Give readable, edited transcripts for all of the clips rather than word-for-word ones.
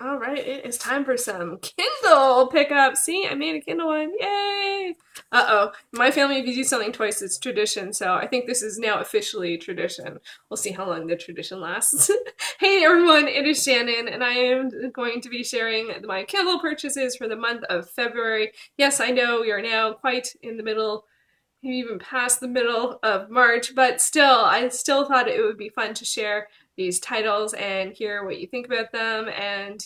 All right, it is time for some Kindle pickup. See, I made a Kindle one. Yay! Uh-oh. My family, if you do something twice, it's tradition, so I think this is now officially tradition. We'll see how long the tradition lasts. Hey everyone, it is Shannon, and I am going to be sharing my Kindle purchases for the month of February. Yes, I know we are now quite in the middle, maybe even past the middle of March, but still, I still thought it would be fun to share these titles and hear what you think about them and,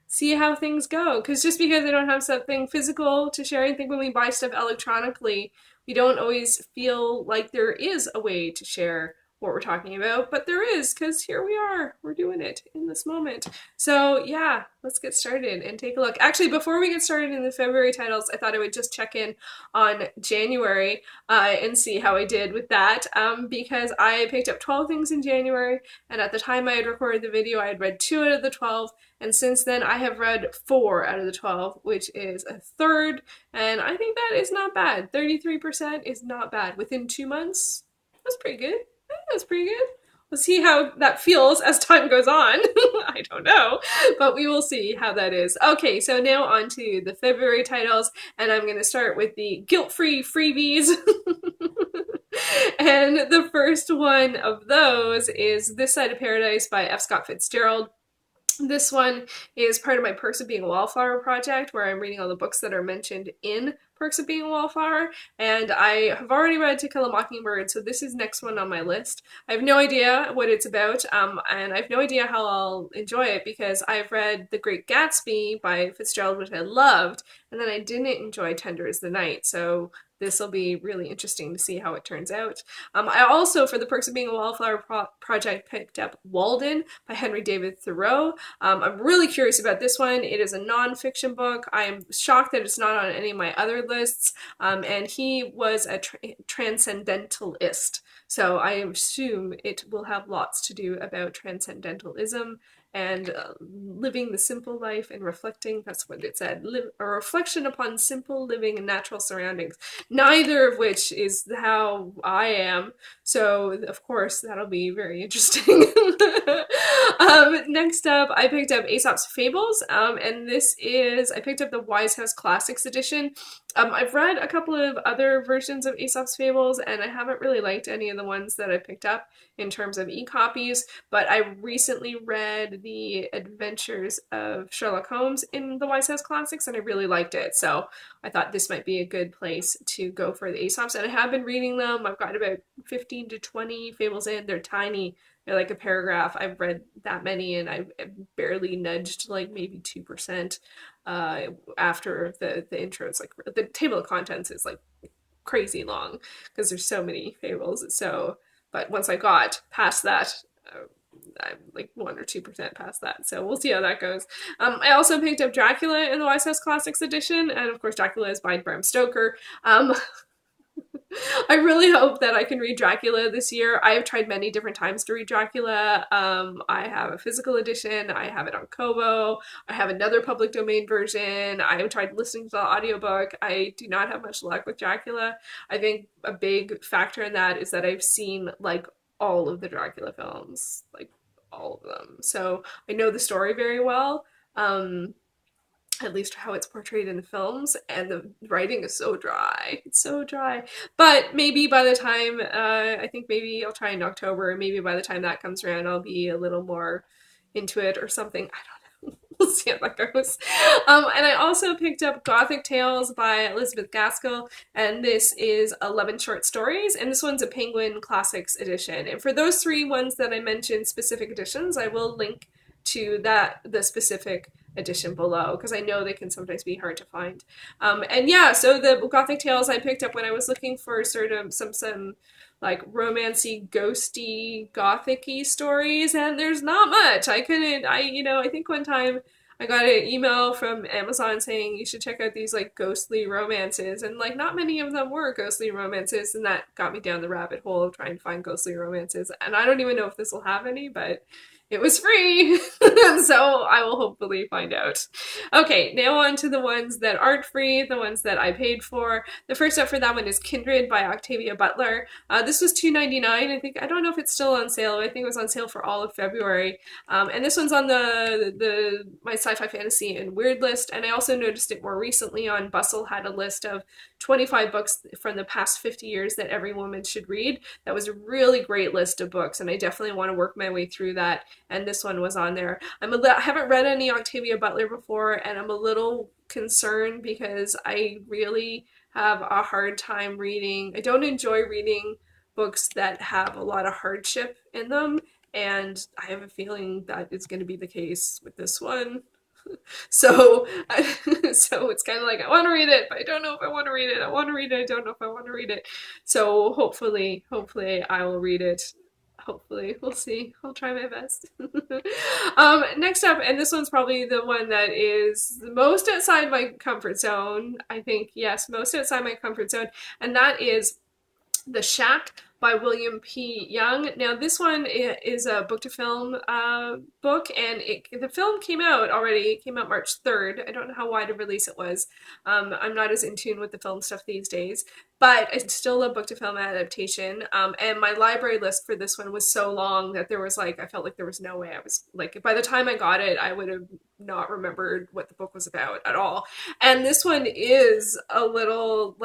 see how things go. Because just because I don't have something physical to share, I think when we buy stuff electronically, we don't always feel like there is a way to share what we're talking about, but there is, because here we are. We're doing it in this moment. So, yeah, let's get started and take a look. Actually, before we get started in the February titles, I thought I would just check in on January and see how I did with that because I picked up 12 things in January, and at the time I had recorded the video, I had read 2 out of the 12, and since then I have read 4 out of the 12, which is a third, and I think that is not bad. 33% is not bad. Within 2 months, that's pretty good. That's pretty good. We'll see how that feels as time goes on. I don't know, but we will see how that is. Okay, so now on to the February titles, and I'm going to start with the guilt-free freebies. And the first one of those is This Side of Paradise by F. Scott Fitzgerald. This one is part of my Perks of Being a Wallflower project, where I'm reading all the books that are mentioned in Perks of Being a Wallflower, and I have already read To Kill a Mockingbird, so this is next one on my list. I have no idea what it's about, and I have no idea how I'll enjoy it, because I've read The Great Gatsby by Fitzgerald, which I loved, and then I didn't enjoy Tender as the Night, so this will be really interesting to see how it turns out. I also, for the Perks of Being a Wallflower project, picked up Walden by Henry David Thoreau. I'm really curious about this one. It is a nonfiction book. I am shocked that it's not on any of my other lists. And he was a transcendentalist. So I assume it will have lots to do about transcendentalism and living the simple life and reflecting. That's what it said. A reflection upon simple living and natural surroundings. Neither of which is how I am. So, of course, that'll be very interesting. Next up, I picked up Aesop's Fables, and I picked up the Wisehouse Classics edition. I've read a couple of other versions of Aesop's Fables, and I haven't really liked any of the ones that I picked up in terms of e-copies, but I recently read the Adventures of Sherlock Holmes in the Wisehouse Classics, and I really liked it, so I thought this might be a good place to go for the Aesops, and I have been reading them. I've got about 15 to 20 fables in. They're tiny. They're like a paragraph. I've read that many, and I've barely nudged like maybe 2% after the intro. It's like the table of contents is like crazy long because there's so many fables. So, but once I got past that, I'm like 1 or 2% past that. So we'll see how that goes. I also picked up Dracula in the Wisehouse Classics edition, and of course Dracula is by Bram Stoker. I really hope that I can read Dracula this year. I have tried many different times to read Dracula. I have a physical edition. I have it on Kobo. I have another public domain version. I have tried listening to the audiobook. I do not have much luck with Dracula. I think a big factor in that is that I've seen like all of the Dracula films, like all of them. So I know the story very well. At least how it's portrayed in the films, and the writing is so dry. It's so dry. But maybe by the time, I think maybe I'll try in October, maybe by the time that comes around, I'll be a little more into it or something. I don't know. We'll see how that goes. And I also picked up Gothic Tales by Elizabeth Gaskell, and this is 11 short stories, and this one's a Penguin Classics edition. And for those 3 ones that I mentioned, specific editions, I will link to the specific edition below, because I know they can sometimes be hard to find. And yeah, so the Gothic Tales I picked up when I was looking for sort of some like romancy, ghosty, gothic-y stories, and there's not much. I think one time I got an email from Amazon saying you should check out these like ghostly romances, and like not many of them were ghostly romances, and that got me down the rabbit hole of trying to find ghostly romances. And I don't even know if this will have any, but It was free, so I will hopefully find out. Okay, now on to the ones that aren't free, the ones that I paid for. The first up for that one is Kindred by Octavia Butler. This was $2.99. I don't know if it's still on sale. I think it was on sale for all of February. And this one's on the my sci-fi fantasy and weird list. And I also noticed it more recently on Bustle had a list of 25 books from the past 50 years that every woman should read. That was a really great list of books, and I definitely want to work my way through that. And this one was on there. I haven't read any Octavia Butler before, and I'm a little concerned because I really have a hard time reading. I don't enjoy reading books that have a lot of hardship in them, and I have a feeling that it's going to be the case with this one. So, so it's kind of like I want to read it, but I don't know if I want to read it. I want to read it. I don't know if I want to read it. So hopefully I will read it. Hopefully, we'll see. I'll try my best. Next up, and this one's probably the one that is the most outside my comfort zone. I think, yes, most outside my comfort zone, and that is The Shack by William P. Young. Now, this one is a book to film book, and the film came out already. It came out March 3rd. I don't know how wide a release it was. I'm not as in tune with the film stuff these days, but it's still a book to film adaptation. And my library list for this one was so long that there was I felt like there was no way I was by the time I got it, I would have not remembered what the book was about at all. And this one is a little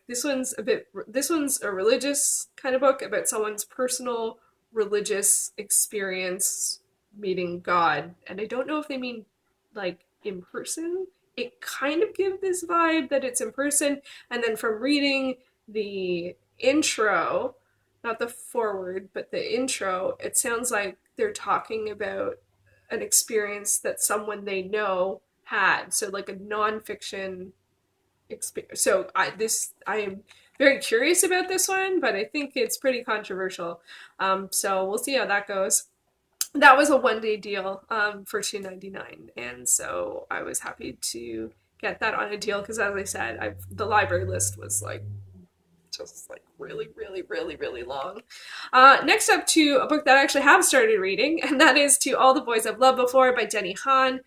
this one's a religious kind of book about someone's personal religious experience meeting God. And I don't know if they mean in person. It kind of gives this vibe that it's in person. And then from reading the intro, not the foreword, but the intro, it sounds like they're talking about an experience that someone they know had. So like a nonfiction experience. So I am very curious about this one, but I think it's pretty controversial. So we'll see how that goes. That was a one-day deal for $2.99, and so I was happy to get that on a deal because, as I said, the library list was just really, really, really, really long. Next up to a book that I actually have started reading, and that is To All the Boys I've Loved Before by Jenny Han.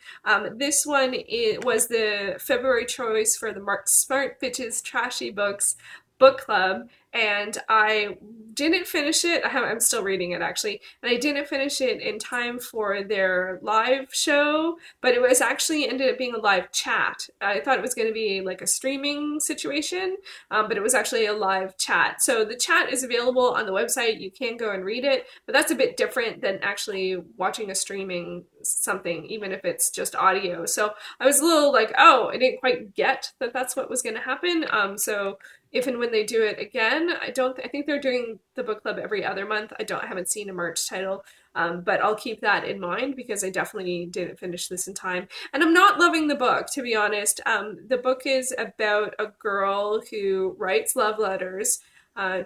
This one was the February choice for the Smart Bitches Trashy Books book club, and I didn't finish it. I'm still reading it actually, and I didn't finish it in time for their live show, but it was actually ended up being a live chat. I thought it was going to be like a streaming situation, but it was actually a live chat. So the chat is available on the website. You can go and read it, but that's a bit different than actually watching a streaming something, even if it's just audio. So I was a little oh, I didn't quite get that that's what was going to happen. So if and when they do it again, I think they're doing the book club every other month. I haven't seen a March title, but I'll keep that in mind because I definitely didn't finish this in time. And I'm not loving the book, to be honest. The book is about a girl who writes love letters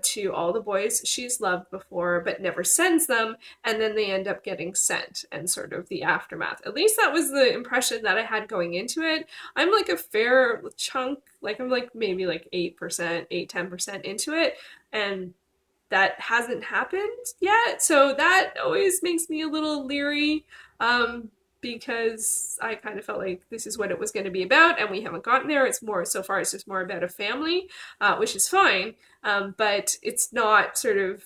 to all the boys she's loved before but never sends them, and then they end up getting sent and sort of the aftermath. At least that was the impression that I had going into it. I'm a fair chunk, I'm maybe 8%, 10% into it, and that hasn't happened yet, so that always makes me a little leery, because I kind of felt like this is what it was going to be about, and we haven't gotten there. It's just more about a family, which is fine, but it's not sort of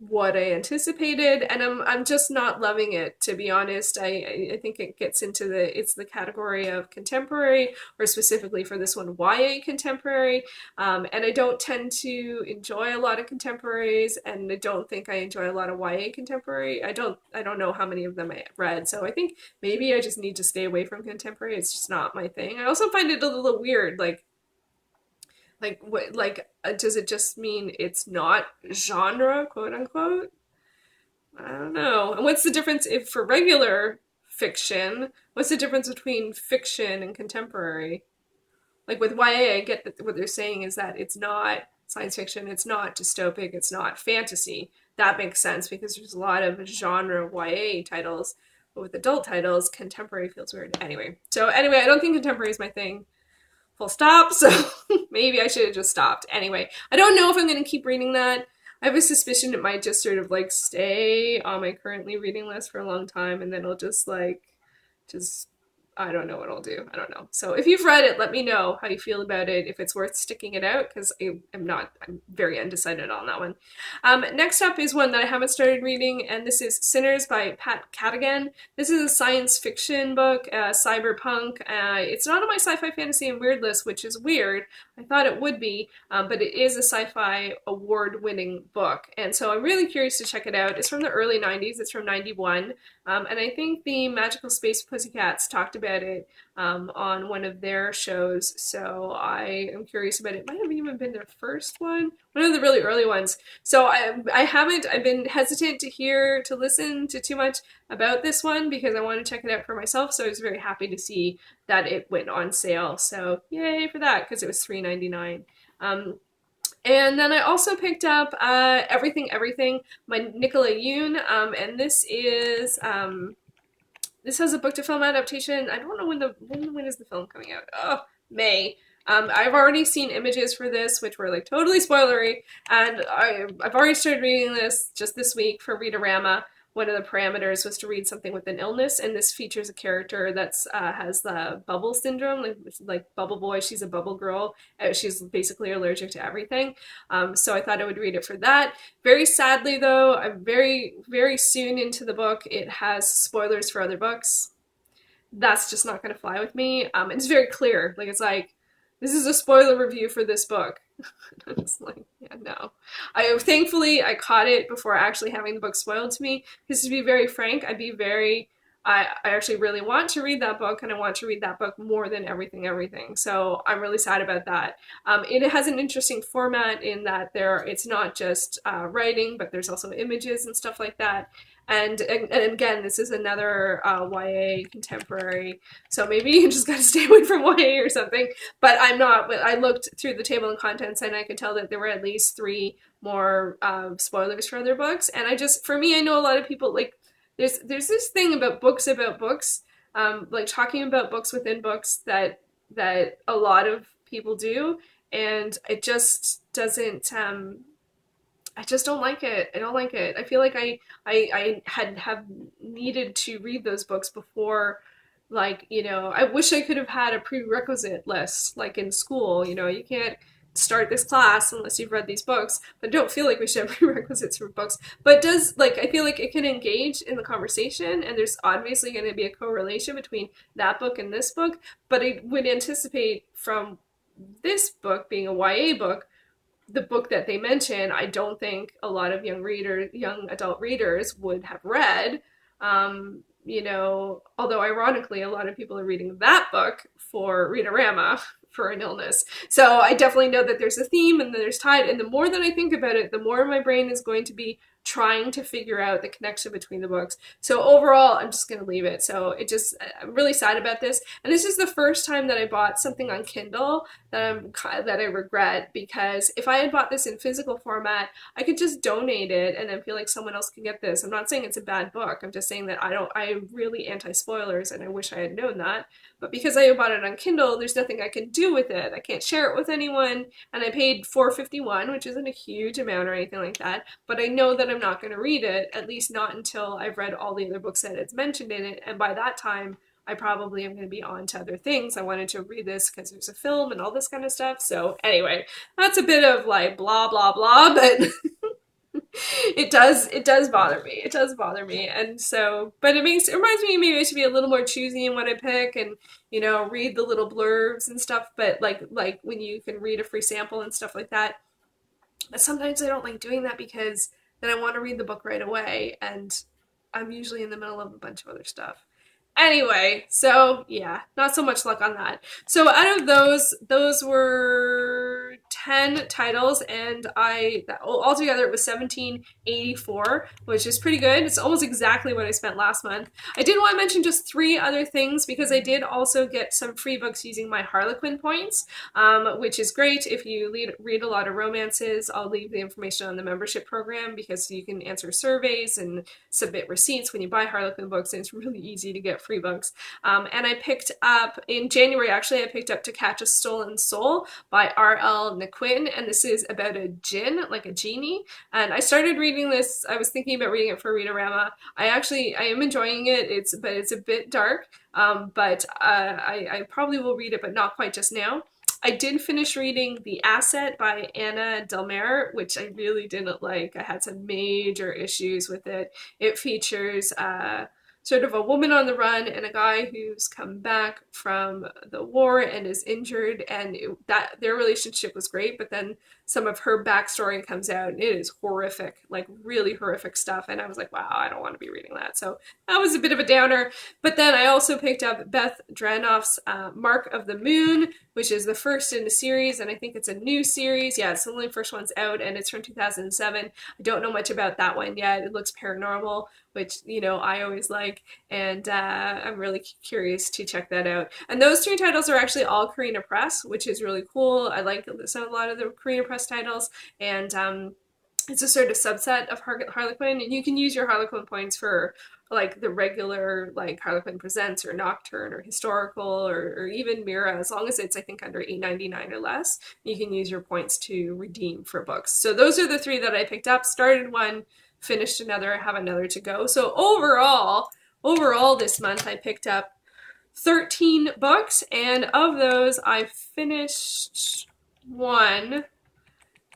what I anticipated, and I'm just not loving it, to be honest. I think it gets into the category of contemporary, or specifically for this one, YA contemporary, and I don't tend to enjoy a lot of contemporaries, and I don't think I enjoy a lot of YA contemporary. I don't know how many of them I read, so I think maybe I just need to stay away from contemporary. It's just not my thing. I also find it a little weird, does it just mean it's not genre, quote unquote? I don't know. And what's the difference if for regular fiction? What's the difference between fiction and contemporary? With YA, I get that what they're saying is that it's not science fiction, it's not dystopic, it's not fantasy. That makes sense because there's a lot of genre YA titles, but with adult titles, contemporary feels weird. Anyway, I don't think contemporary is my thing. Full stop. So maybe I should have just stopped. Anyway, I don't know if I'm going to keep reading that. I have a suspicion it might just sort of like stay on my currently reading list for a long time, and then it'll just like, just, I don't know what I'll do. I don't know. So if you've read it, let me know how you feel about it, if it's worth sticking it out, because I'm very undecided on that one. Next up is one that I haven't started reading, and this is Synners by Pat Cadigan. This is a science fiction book, cyberpunk. It's not on my sci-fi, fantasy, and weird list, which is weird. I thought it would be, but it is a sci-fi award-winning book, and so I'm really curious to check it out. It's from the early 90s. It's from 91. And I think the Magical Space Pussycats talked about it on one of their shows, so I am curious about it. It might have even been their first one of the really early ones. So I've been hesitant to listen to too much about this one because I want to check it out for myself, so I was very happy to see that it went on sale. So yay for that, because it was $3.99. And then I also picked up Everything by Nicola Yoon, and this has a book to film adaptation. I don't know when is the film coming out? Oh, May. I've already seen images for this, which were like totally spoilery, and I've already started reading this just this week for Readerama. One of the parameters was to read something with an illness, and this features a character that's has the bubble syndrome, like Bubble Boy. She's a bubble girl. She's basically allergic to everything. So I thought I would read it for that. Very sadly, though, I'm very, very soon into the book. It has spoilers for other books. That's just not going to fly with me. It's very clear. Like, it's like, this is a spoiler review for this book. I'm just like, yeah, no. Thankfully I caught it before actually having the book spoiled to me, because to be very frank, I actually really want to read that book, and I want to read that book more than everything. So I'm really sad about that. It has an interesting format in that it's not just writing, but there's also images and stuff like that. And again, this is another YA contemporary, so maybe you just gotta stay away from YA or something. But I'm not. I looked through the table of contents, and I could tell that there were at least 3 more spoilers for other books. And for me, I know a lot of people like. There's this thing about books, like talking about books within books that a lot of people do, and it just doesn't. I just don't like it. I don't like it. I feel like I have needed to read those books before, like, I wish I could have had a prerequisite list, like in school. You can't start this class unless you've read these books, but I don't feel like we should have prerequisites for books. But I feel like it can engage in the conversation, and there's obviously going to be a correlation between that book and this book, but I would anticipate from this book being a YA book, the book that they mention, I don't think a lot of young adult readers would have read. Although ironically, a lot of people are reading that book for Readerama for an illness. So I definitely know that there's a theme and there's tide, and the more that I think about it, the more my brain is going to be trying to figure out the connection between the books. So overall, I'm just going to leave it. So I'm really sad about this. And this is the first time that I bought something on Kindle that I regret, because if I had bought this in physical format, I could just donate it and then feel like someone else could get this. I'm not saying it's a bad book. I'm just saying that I'm really anti-spoilers, and I wish I had known that. But because I bought it on Kindle, there's nothing I can do with it. I can't share it with anyone, and I paid $4.51, which isn't a huge amount or anything like that, but I know that I'm not going to read it, at least not until I've read all the other books that it's mentioned in it, and by that time, I probably am going to be on to other things. I wanted to read this because there's a film and all this kind of stuff. So anyway, that's a bit of like blah, blah, blah, but it does bother me. It does bother me. And so, but it reminds me maybe I should be a little more choosy in what I pick, and, read the little blurbs and stuff, but like when you can read a free sample and stuff like that. But sometimes I don't like doing that, because then I want to read the book right away, and I'm usually in the middle of a bunch of other stuff. Anyway, so yeah, not so much luck on that. So out of those were 10 titles, and altogether it was $17.84, which is pretty good. It's almost exactly what I spent last month. I did want to mention just 3 other things, because I did also get some free books using my Harlequin points, which is great if you read a lot of romances. I'll leave the information on the membership program, because you can answer surveys and submit receipts when you buy Harlequin books, and it's really easy to get free books. And I picked up, in January actually, I picked up To Catch a Stolen Soul by R.L. called Naquin, and this is about a Djinn, like a genie. And I started reading this. I was thinking about reading it for Readorama. I am enjoying it. But it's a bit dark. I probably will read it, but not quite just now. I did finish reading The Asset by Anna Delmare, which I really didn't like. I had some major issues with it. It features sort of a woman on the run and a guy who's come back from the war and is injured, and that their relationship was great, but then some of her backstory comes out and it is horrific, like really horrific stuff, and I was like, wow, I don't want to be reading that. So that was a bit of a downer. But then I also picked up Beth Dranoff's Mark of the Moon, which is the first in the series, and I think it's a new series. Yeah, it's the only first one's out, and it's from 2007. I don't know much about that one yet. It looks paranormal, which, you know, I always like, and I'm really curious to check that out. And those three titles are actually all Carina Press, which is really cool. I like a lot of the Carina Press titles, and it's a sort of subset of Harlequin, and you can use your Harlequin points for like the regular, like Harlequin Presents or Nocturne or Historical or even Mira, as long as it's, I think, under $8.99 or less, you can use your points to redeem for books. So those are the three that I picked up. Started one, finished another, I have another to go. So overall this month I picked up 13 books, and of those I finished one.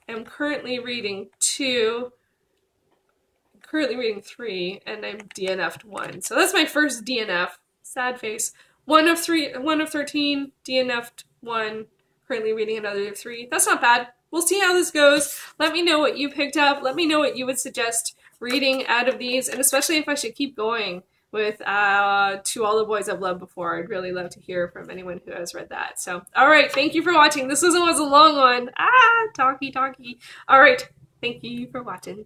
I'm currently reading two, currently reading three, and I'm DNF'd one. So that's my first DNF. Sad face. One of 13, DNF'd one, currently reading another three. That's not bad. We'll see how this goes. Let me know what you picked up. Let me know what you would suggest reading out of these, and especially if I should keep going with To All the Boys I've Loved Before. I'd really love to hear from anyone who has read that. So, all right, thank you for watching. This was a long one. Talky. All right, thank you for watching.